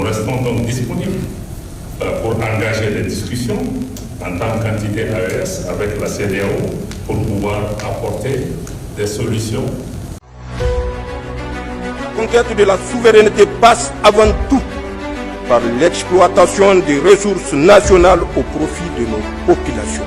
restons donc disponibles pour engager des discussions en tant qu'entité AES avec la CEDEAO pour pouvoir apporter des solutions. La conquête de la souveraineté passe avant tout par l'exploitation des ressources nationales au profit de nos populations.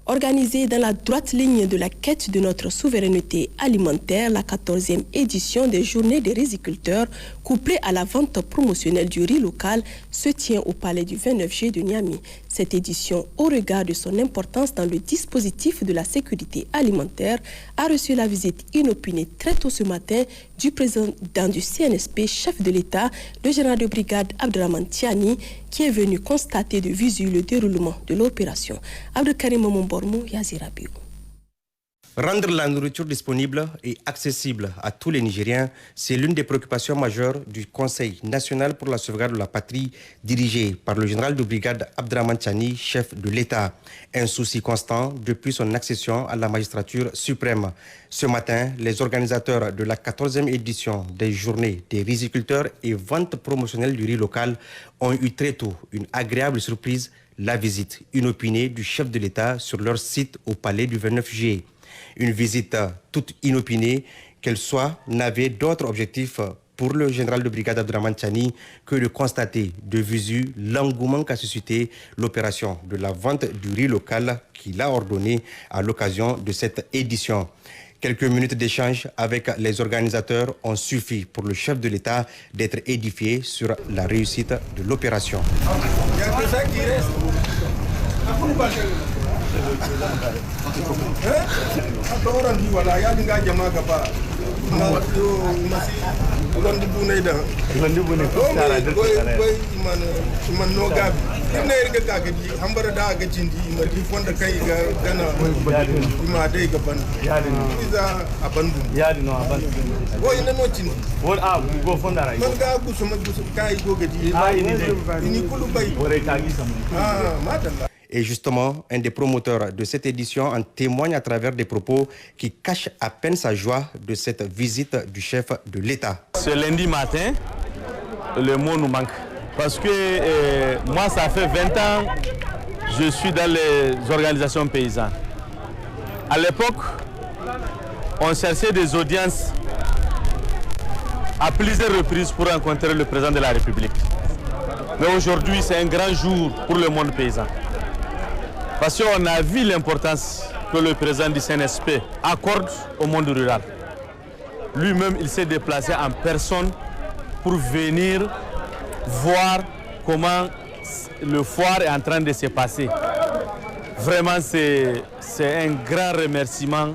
Organisée dans la droite ligne de la quête de notre souveraineté alimentaire, la 14e édition des Journées des riziculteurs, couplée à la vente promotionnelle du riz local, se tient au palais du 29 juillet de Niamey. Cette édition, au regard de son importance dans le dispositif de la sécurité alimentaire, a reçu la visite inopinée très tôt ce matin du président du CNSP, chef de l'État, le général de brigade Abdraman Tiani, qui est venu constater de visu le déroulement de l'opération. Abdelkarim Momombormou, Yazira Biou. Rendre la nourriture disponible et accessible à tous les Nigériens, c'est l'une des préoccupations majeures du Conseil national pour la sauvegarde de la patrie, dirigé par le général de brigade Abdraman Tiani, chef de l'État. Un souci constant depuis son accession à la magistrature suprême. Ce matin, les organisateurs de la 14e édition des Journées des riziculteurs et vente promotionnelle du riz local ont eu très tôt une agréable surprise, la visite inopinée du chef de l'État sur leur site au palais du 29 juillet. Une visite toute inopinée, qu'elle soit, n'avait d'autre objectif pour le général de brigade Abdraman Tiani que de constater de visu l'engouement qu'a suscité l'opération de la vente du riz local qu'il a ordonné à l'occasion de cette édition. Quelques minutes d'échange avec les organisateurs ont suffi pour le chef de l'État d'être édifié sur la réussite de l'opération. Et justement, un des promoteurs de cette édition en témoigne à travers des propos qui cachent à peine sa joie de cette visite du chef de l'État. Ce lundi matin, le mot nous manque. Parce que moi, ça fait 20 ans que je suis dans les organisations paysannes. À l'époque, on cherchait des audiences à plusieurs reprises pour rencontrer le président de la République. Mais aujourd'hui, c'est un grand jour pour le monde paysan. Parce qu'on a vu l'importance que le président du CNSP accorde au monde rural. Lui-même, il s'est déplacé en personne pour venir voir comment le foire est en train de se passer. Vraiment, c'est un grand remerciement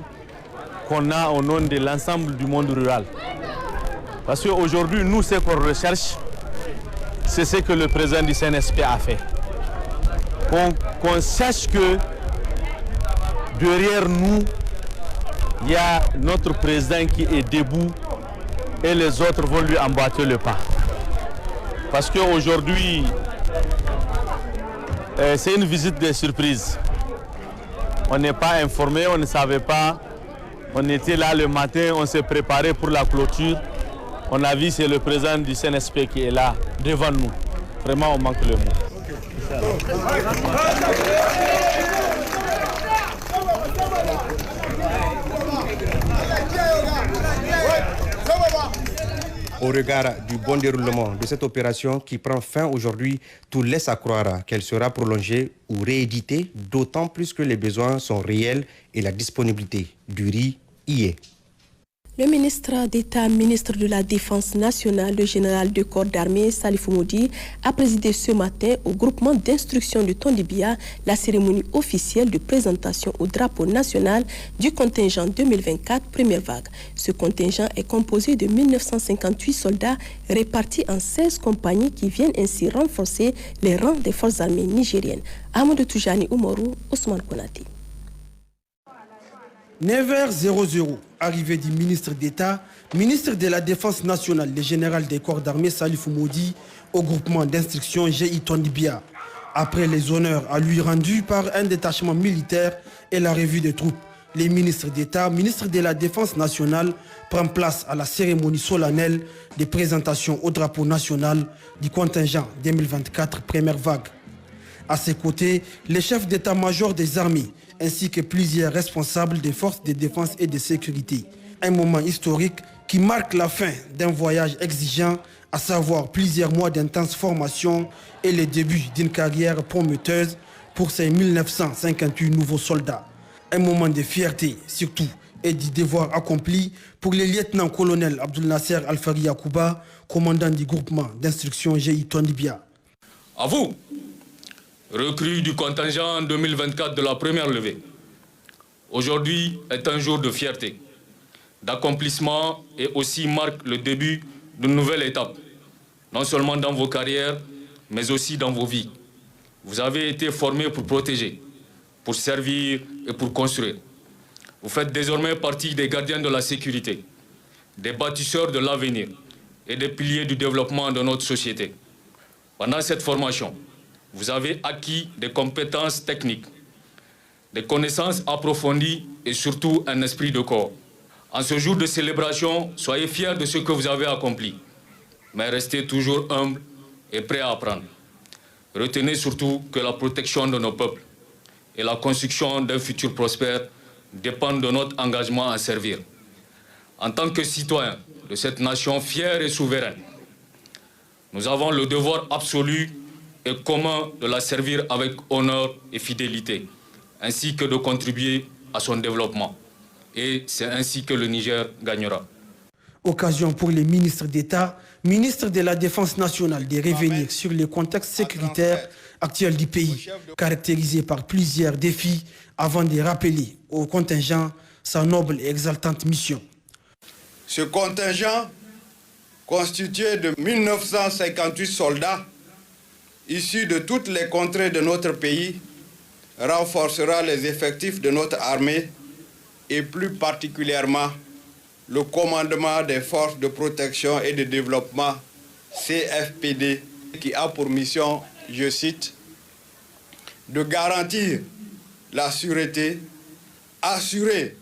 qu'on a au nom de l'ensemble du monde rural. Parce qu'aujourd'hui, nous, ce qu'on recherche, c'est ce que le président du CNSP a fait. Qu'on sache que derrière nous, il y a notre président qui est debout et les autres vont lui emboîter le pas. Parce qu'aujourd'hui, c'est une visite de surprise. On n'est pas informé, on ne savait pas. On était là le matin, on s'est préparé pour la clôture. On a vu c'est le président du CNSP qui est là, devant nous. Vraiment, on manque le mot. Au regard du bon déroulement de cette opération qui prend fin aujourd'hui, tout laisse à croire qu'elle sera prolongée ou rééditée, d'autant plus que les besoins sont réels et la disponibilité du riz y est. Le ministre d'État, ministre de la Défense nationale, le général de corps d'armée Salifou Moudi, a présidé ce matin au groupement d'instruction de Tondibia la cérémonie officielle de présentation au drapeau national du contingent 2024 première vague. Ce contingent est composé de 1958 soldats répartis en 16 compagnies qui viennent ainsi renforcer les rangs des forces armées nigériennes. Amadou Toujani Oumarou, Ousmane Konati. 9h00, arrivée du ministre d'État, ministre de la Défense nationale, le général des corps d'armée Salifou Moudi, au groupement d'instruction GI Tondibia. Après les honneurs à lui rendus par un détachement militaire et la revue des troupes, les ministres d'État, ministres de la Défense nationale, prennent place à la cérémonie solennelle de présentation au drapeau national du contingent 2024 première vague. À ses côtés, les chefs d'état-major des armées ainsi que plusieurs responsables des forces de défense et de sécurité. Un moment historique qui marque la fin d'un voyage exigeant, à savoir plusieurs mois d'intense formation et le début d'une carrière prometteuse pour ces 1958 nouveaux soldats. Un moment de fierté surtout et du devoir accompli pour le lieutenant-colonel Abdul Nasser Alfari Yacouba, commandant du groupement d'instruction GI Tondibia. À vous, recrues du contingent 2024 de la première levée. Aujourd'hui est un jour de fierté, d'accomplissement et aussi marque le début d'une nouvelle étape, non seulement dans vos carrières, mais aussi dans vos vies. Vous avez été formés pour protéger, pour servir et pour construire. Vous faites désormais partie des gardiens de la sécurité, des bâtisseurs de l'avenir et des piliers du développement de notre société. Pendant cette formation, vous avez acquis des compétences techniques, des connaissances approfondies et surtout un esprit de corps. En ce jour de célébration, soyez fiers de ce que vous avez accompli, mais restez toujours humbles et prêts à apprendre. Retenez surtout que la protection de nos peuples et la construction d'un futur prospère dépendent de notre engagement à servir. En tant que citoyens de cette nation fière et souveraine, nous avons le devoir absolu et commun de la servir avec honneur et fidélité, ainsi que de contribuer à son développement. Et c'est ainsi que le Niger gagnera. Occasion pour les ministres d'État, ministres de la Défense nationale de revenir sur le contexte sécuritaire actuel du pays, caractérisé par plusieurs défis, avant de rappeler au contingent sa noble et exaltante mission. Ce contingent, constitué de 1958 soldats, issus de toutes les contrées de notre pays, renforcera les effectifs de notre armée et plus particulièrement le commandement des forces de protection et de développement CFPD qui a pour mission, je cite, de garantir la sûreté, assurer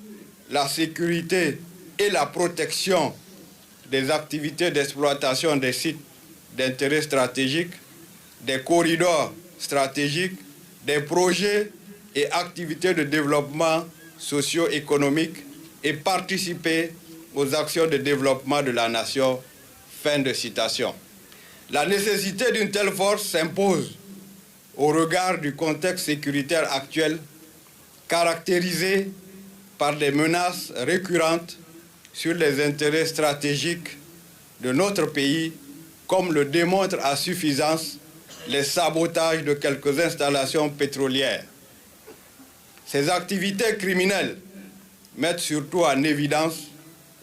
la sécurité et la protection des activités d'exploitation des sites d'intérêt stratégique, des corridors stratégiques, des projets et activités de développement socio-économique et participer aux actions de développement de la nation. Fin de citation. La nécessité d'une telle force s'impose au regard du contexte sécuritaire actuel, caractérisé par des menaces récurrentes sur les intérêts stratégiques de notre pays, comme le démontrent à suffisance les sabotages de quelques installations pétrolières. Ces activités criminelles mettent surtout en évidence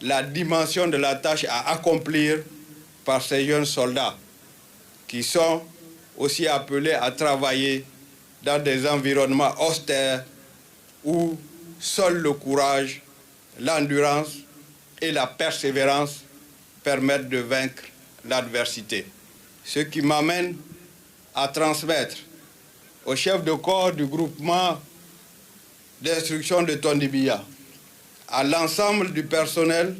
la dimension de la tâche à accomplir par ces jeunes soldats, qui sont aussi appelés à travailler dans des environnements austères où seul le courage, l'endurance et la persévérance permettent de vaincre l'adversité. Ce qui m'amène à transmettre au chef de corps du groupement d'instruction de Tondibia, à l'ensemble du personnel,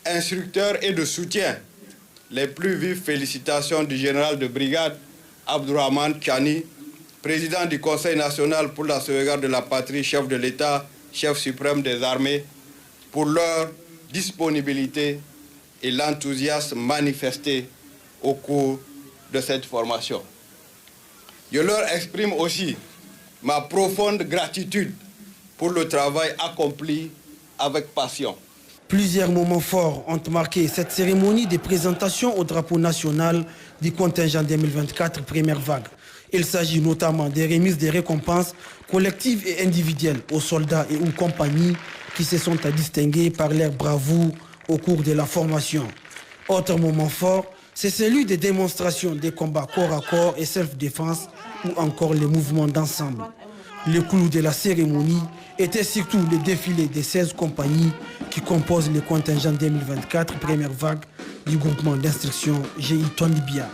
instructeurs et de soutien, les plus vives félicitations du général de brigade Abdourahmane Chani, président du Conseil national pour la sauvegarde de la patrie, chef de l'État, chef suprême des armées, pour leur disponibilité et l'enthousiasme manifesté au cours de cette formation. Je leur exprime aussi ma profonde gratitude pour le travail accompli avec passion. Plusieurs moments forts ont marqué cette cérémonie de présentation au drapeau national du contingent 2024 première vague. Il s'agit notamment des remises de récompenses collectives et individuelles aux soldats et aux compagnies qui se sont distingués par leur bravoure au cours de la formation. Autre moment fort, c'est celui des démonstrations des combats corps à corps et self-défense ou encore les mouvements d'ensemble. Le clou de la cérémonie était surtout le défilé des 16 compagnies qui composent le contingent 2024 première vague du groupement d'instruction GI Tondibia.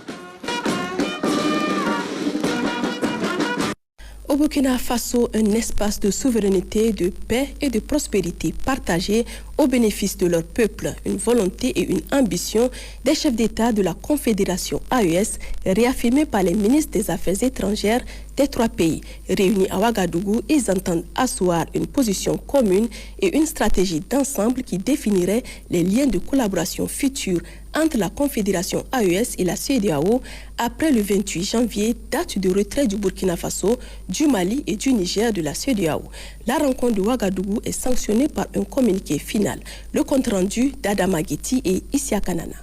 Au Burkina Faso, un espace de souveraineté, de paix et de prospérité partagée au bénéfice de leur peuple, une volonté et une ambition des chefs d'État de la Confédération AES, réaffirmée par les ministres des Affaires étrangères des 3 pays. Réunis à Ouagadougou, ils entendent asseoir une position commune et une stratégie d'ensemble qui définirait les liens de collaboration futurs entre la Confédération AES et la CEDEAO après le 28 janvier, date de retrait du Burkina Faso, du Mali et du Niger de la CEDEAO. La rencontre de Ouagadougou est sanctionnée par un communiqué final. Le compte-rendu d'Adama Guiti et Isia Kanana.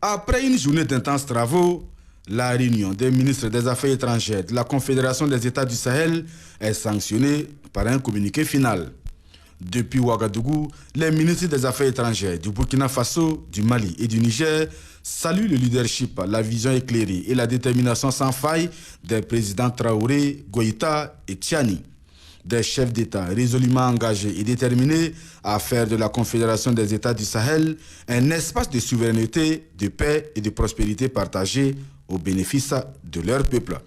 Après une journée d'intenses travaux, la réunion des ministres des Affaires étrangères de la Confédération des États du Sahel est sanctionnée par un communiqué final. Depuis Ouagadougou, les ministres des Affaires étrangères du Burkina Faso, du Mali et du Niger saluent le leadership, la vision éclairée et la détermination sans faille des présidents Traoré, Goïta et Tchani. Des chefs d'État résolument engagés et déterminés à faire de la Confédération des États du Sahel un espace de souveraineté, de paix et de prospérité partagée au bénéfice de leur peuple.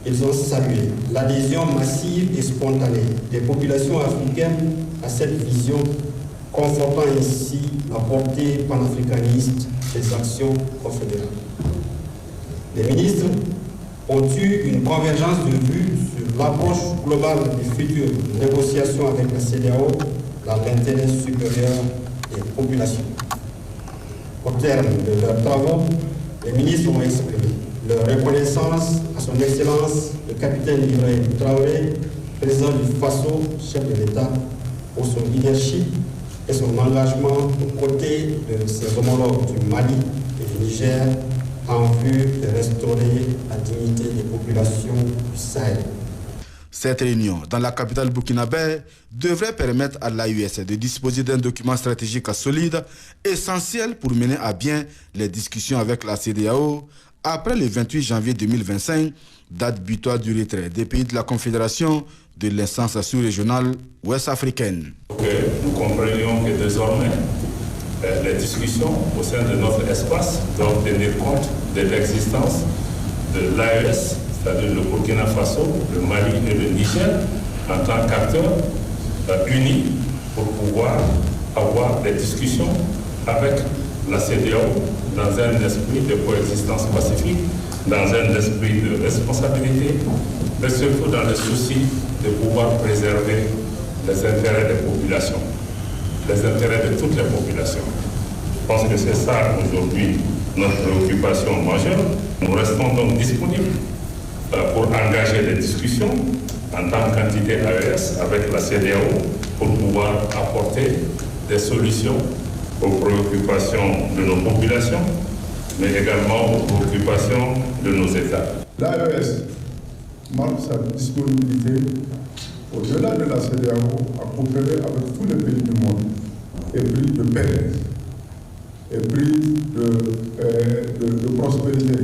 Ils ont salué l'adhésion massive et spontanée des populations africaines à cette vision, confortant ainsi la portée panafricaniste des actions confédérales. Les ministres ont eu une convergence de vues sur l'approche globale des futures négociations avec la CEDEAO dans l'intérêt supérieur des populations. Au terme de leurs travaux, les ministres ont exprimé leur reconnaissance à son Excellence le capitaine Ibrahim Traoré, président du Faso, chef de l'État, pour son leadership et son engagement aux côtés de ses homologues du Mali et du Niger en vue de restaurer la dignité des populations du Sahel. Cette réunion dans la capitale burkinabé devrait permettre à l'AES de disposer d'un document stratégique solide, essentiel pour mener à bien les discussions avec la CEDEAO après le 28 janvier 2025, date butoir du retrait des pays de la Confédération de l'instance sous-régionale ouest-africaine. Nous comprenions que désormais, les discussions au sein de notre espace doivent tenir compte de l'existence de l'AES, c'est-à-dire le Burkina Faso, le Mali et le Niger, en tant qu'acteurs unis pour pouvoir avoir des discussions avec la CEDEAO dans un esprit de coexistence pacifique, dans un esprit de responsabilité, mais surtout dans le souci de pouvoir préserver les intérêts des populations, les intérêts de toutes les populations. Je pense que c'est ça aujourd'hui notre préoccupation majeure. Nous restons donc disponibles pour engager des discussions en tant qu'entité AES avec la CEDEAO pour pouvoir apporter des solutions aux préoccupations de nos populations, mais également aux préoccupations de nos États. L'AES marque sa disponibilité au-delà de la CEDEAO à coopérer avec tous les pays du monde, épris de paix, épris de prospérité,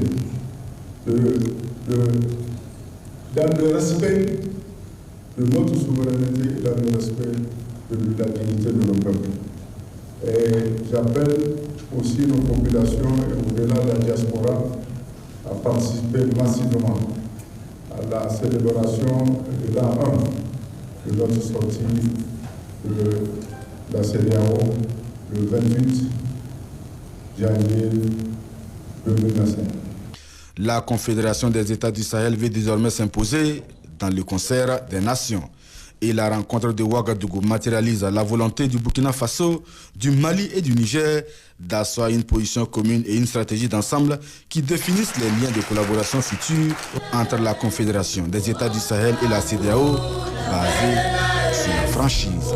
dans le respect de notre souveraineté et dans le respect de la dignité de nos peuples. Et j'appelle aussi nos populations et au-delà de la diaspora à participer massivement à la célébration de l'an 1 de notre sortie de la CEDEAO le 28 janvier 2025. La Confédération des États du Sahel veut désormais s'imposer dans le concert des nations. Et la rencontre de Ouagadougou matérialise la volonté du Burkina Faso, du Mali et du Niger d'asseoir une position commune et une stratégie d'ensemble qui définissent les liens de collaboration futurs entre la Confédération des États du Sahel et la CEDEAO, basée sur la franchise.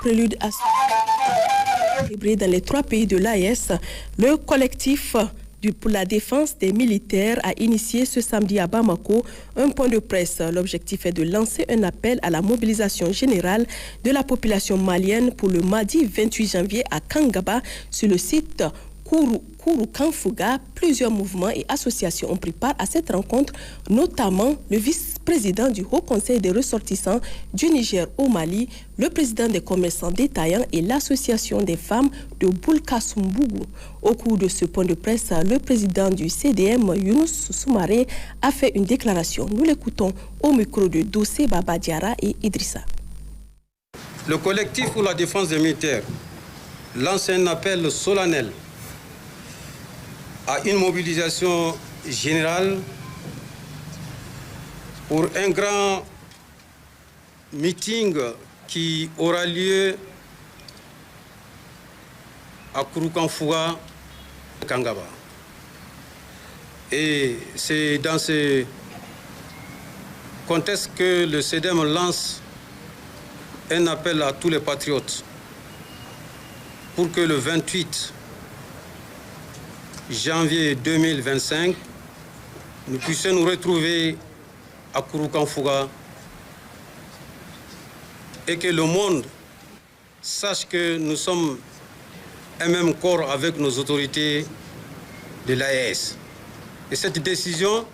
Prélude à dans les 3 pays de l'AES, le collectif pour la défense des militaires a initié ce samedi à Bamako un point de presse. L'objectif est de lancer un appel à la mobilisation générale de la population malienne pour le mardi 28 janvier à Kangaba sur le site Kouroukanfouga. Plusieurs mouvements et associations ont pris part à cette rencontre, notamment le vice vice-président du Haut Conseil des ressortissants du Niger au Mali, le président des commerçants détaillants et l'association des femmes de Boulkassoumbougou. Au cours de ce point de presse, le président du CDM, Younous Soumaré, a fait une déclaration. Nous l'écoutons au micro de Dossé Baba Diara et Idrissa. Le collectif pour la défense des militaires lance un appel solennel à une mobilisation générale pour un grand meeting qui aura lieu à Kouroukanfouga, Kangaba. Et c'est dans ce contexte que le CEDEM lance un appel à tous les patriotes pour que le 28 janvier 2025, nous puissions nous retrouver à Kouroukanfouga et que le monde sache que nous sommes un même corps avec nos autorités de l'AES. Et cette décision,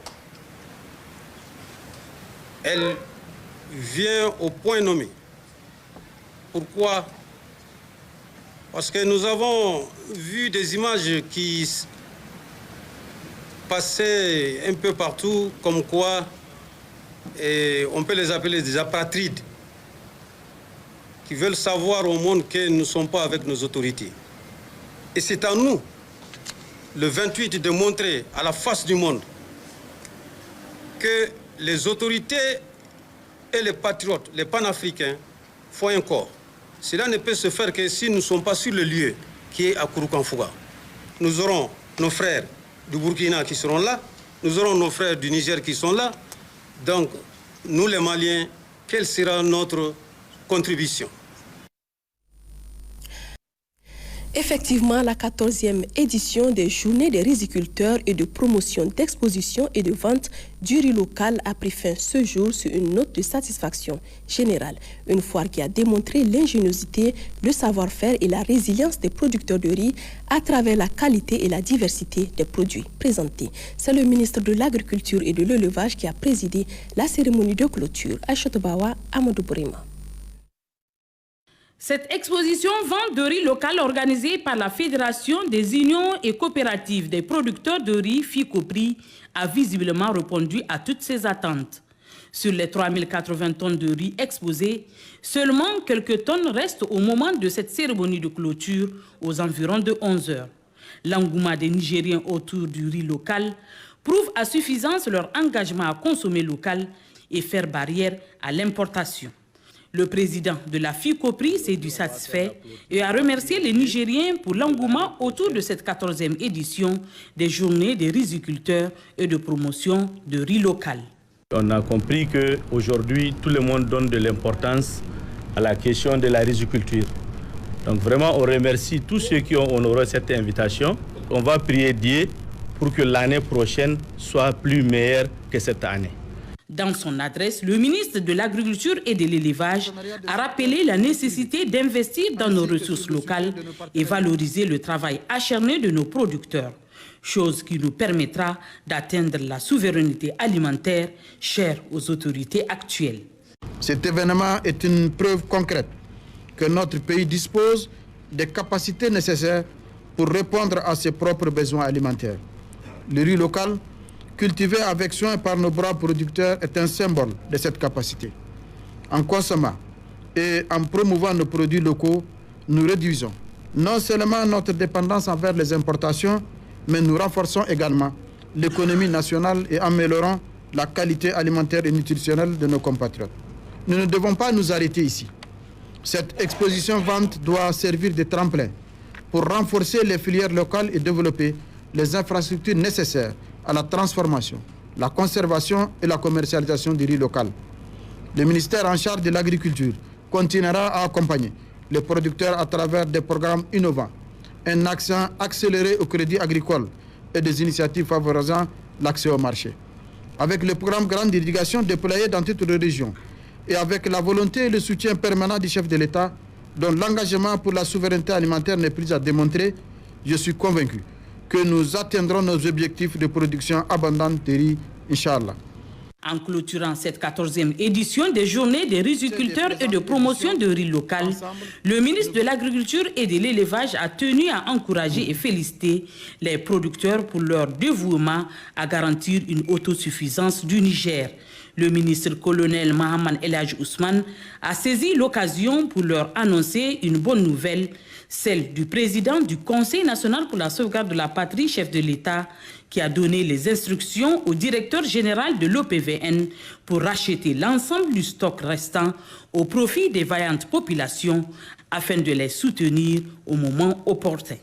elle vient au point nommé. Pourquoi? Parce que nous avons vu des images qui passaient un peu partout, comme quoi on peut les appeler des apatrides, qui veulent savoir au monde que nous ne sommes pas avec nos autorités. Et c'est à nous, le 28, de montrer à la face du monde que les autorités et les patriotes, les panafricains, font un corps. Cela ne peut se faire que si nous ne sommes pas sur le lieu qui est à Kouroukanfouga. Nous aurons nos frères du Burkina qui seront là, nous aurons nos frères du Niger qui sont là. Donc, nous les Maliens, quelle sera notre contribution? Effectivement, la 14e édition des Journées des riziculteurs et de promotion d'exposition et de vente du riz local a pris fin ce jour sur une note de satisfaction générale. Une foire qui a démontré l'ingéniosité, le savoir-faire et la résilience des producteurs de riz à travers la qualité et la diversité des produits présentés. C'est le ministre de l'Agriculture et de l'Élevage qui a présidé la cérémonie de clôture à Chotobawa, Amadou Bourima. Cette exposition vente de riz local organisée par la Fédération des unions et coopératives des producteurs de riz FICOPRI a visiblement répondu à toutes ces attentes. Sur les 3080 tonnes de riz exposées, seulement quelques tonnes restent au moment de cette cérémonie de clôture aux environs de 11 heures. L'engouement des Nigériens autour du riz local prouve à suffisance leur engagement à consommer local et faire barrière à l'importation. Le président de la FICOPRI s'est dit satisfait et a remercié les Nigériens pour l'engouement autour de cette 14e édition des Journées des riziculteurs et de promotion de riz local. On a compris qu'aujourd'hui, tout le monde donne de l'importance à la question de la riziculture. Donc vraiment, on remercie tous ceux qui ont honoré cette invitation. On va prier Dieu pour que l'année prochaine soit plus meilleure que cette année. Dans son adresse, le ministre de l'Agriculture et de l'Élevage a rappelé la nécessité d'investir dans nos ressources locales et valoriser le travail acharné de nos producteurs, chose qui nous permettra d'atteindre la souveraineté alimentaire chère aux autorités actuelles. Cet événement est une preuve concrète que notre pays dispose des capacités nécessaires pour répondre à ses propres besoins alimentaires. Le riz local, cultivé avec soin par nos braves producteurs, est un symbole de cette capacité. En consommant et en promouvant nos produits locaux, nous réduisons non seulement notre dépendance envers les importations, mais nous renforçons également l'économie nationale et améliorons la qualité alimentaire et nutritionnelle de nos compatriotes. Nous ne devons pas nous arrêter ici. Cette exposition vente doit servir de tremplin pour renforcer les filières locales et développer les infrastructures nécessaires à la transformation, la conservation et la commercialisation du riz local. Le ministère en charge de l'agriculture continuera à accompagner les producteurs à travers des programmes innovants, un accent accéléré au crédit agricole et des initiatives favorisant l'accès au marché. Avec le programme Grande Irrigation déployé dans toutes les régions et avec la volonté et le soutien permanent du chef de l'État, dont l'engagement pour la souveraineté alimentaire n'est plus à démontrer, je suis convaincu que nous atteindrons nos objectifs de production abondante de riz, Inch'Allah. En clôturant cette 14e édition des journées des riziculteurs et de promotion de riz local, le ministre de l'Agriculture et de l'Élevage a tenu à encourager et féliciter les producteurs pour leur dévouement à garantir une autosuffisance du Niger. Le ministre colonel Mahaman El Hadj Ousmane a saisi l'occasion pour leur annoncer une bonne nouvelle, celle du président du Conseil national pour la sauvegarde de la patrie, chef de l'État, qui a donné les instructions au directeur général de l'OPVN pour racheter l'ensemble du stock restant au profit des vaillantes populations afin de les soutenir au moment opportun.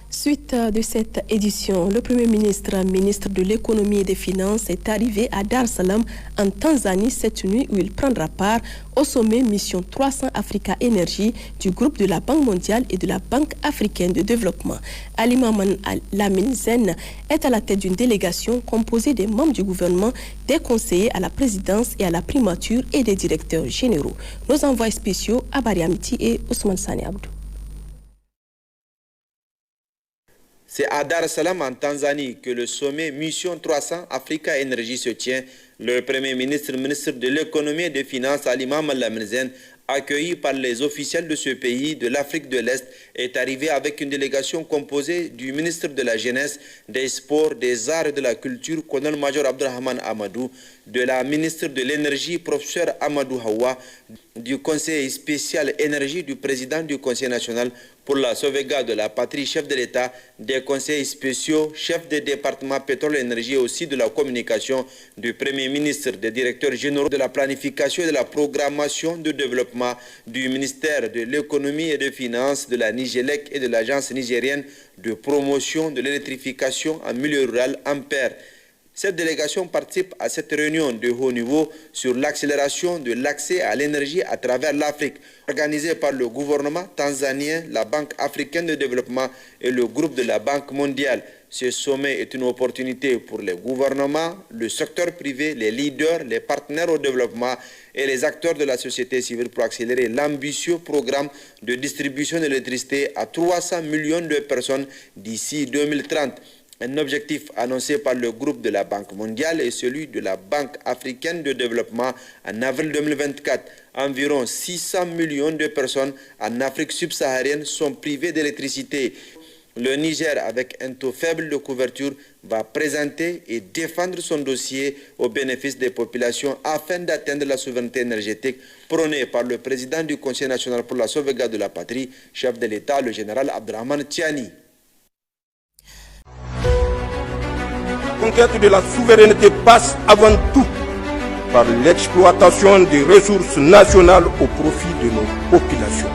Suite de cette édition, le Premier ministre, ministre de l'Économie et des Finances, est arrivé à Dar es Salaam en Tanzanie cette nuit où il prendra part au sommet Mission 300 Africa Energy du groupe de la Banque mondiale et de la Banque africaine de développement. Ali Maman Lamine Zen est à la tête d'une délégation composée des membres du gouvernement, des conseillers à la présidence et à la primature et des directeurs généraux. Nos envois spéciaux Abari Amiti et Ousmane Sani Abdou. C'est à Dar es Salaam en Tanzanie que le sommet Mission 300 Africa Energy se tient. Le Premier ministre, ministre de l'Économie et des Finances, Ali Maman Lamine Zen, accueilli par les officiels de ce pays de l'Afrique de l'Est, est arrivé avec une délégation composée du ministre de la Jeunesse, des Sports, des Arts et de la Culture, colonel-major Abdurrahman Amadou, de la ministre de l'Énergie, professeur Amadou Hawa, du conseil spécial énergie du président du Conseil national pour la sauvegarde de la patrie, chef de l'État, des conseils spéciaux, chefs des départements pétrole et énergie et aussi de la communication, du Premier ministre, des directeurs généraux de la planification et de la programmation de développement, du ministère de l'économie et des finances, de la Nigélec et de l'agence nigérienne de promotion de l'électrification en milieu rural, Ampère. Cette délégation participe à cette réunion de haut niveau sur l'accélération de l'accès à l'énergie à travers l'Afrique, organisée par le gouvernement tanzanien, la Banque africaine de développement et le groupe de la Banque mondiale. Ce sommet est une opportunité pour les gouvernements, le secteur privé, les leaders, les partenaires au développement et les acteurs de la société civile pour accélérer l'ambitieux programme de distribution d'électricité à 300 millions de personnes d'ici 2030. Un objectif annoncé par le groupe de la Banque mondiale et celui de la Banque africaine de développement en avril 2024. Environ 600 millions de personnes en Afrique subsaharienne sont privées d'électricité. Le Niger, avec un taux faible de couverture, va présenter et défendre son dossier au bénéfice des populations afin d'atteindre la souveraineté énergétique prônée par le président du Conseil national pour la sauvegarde de la patrie, chef de l'État, le général Abdurrahman Tiani. La conquête de la souveraineté passe avant tout par l'exploitation des ressources nationales au profit de nos populations.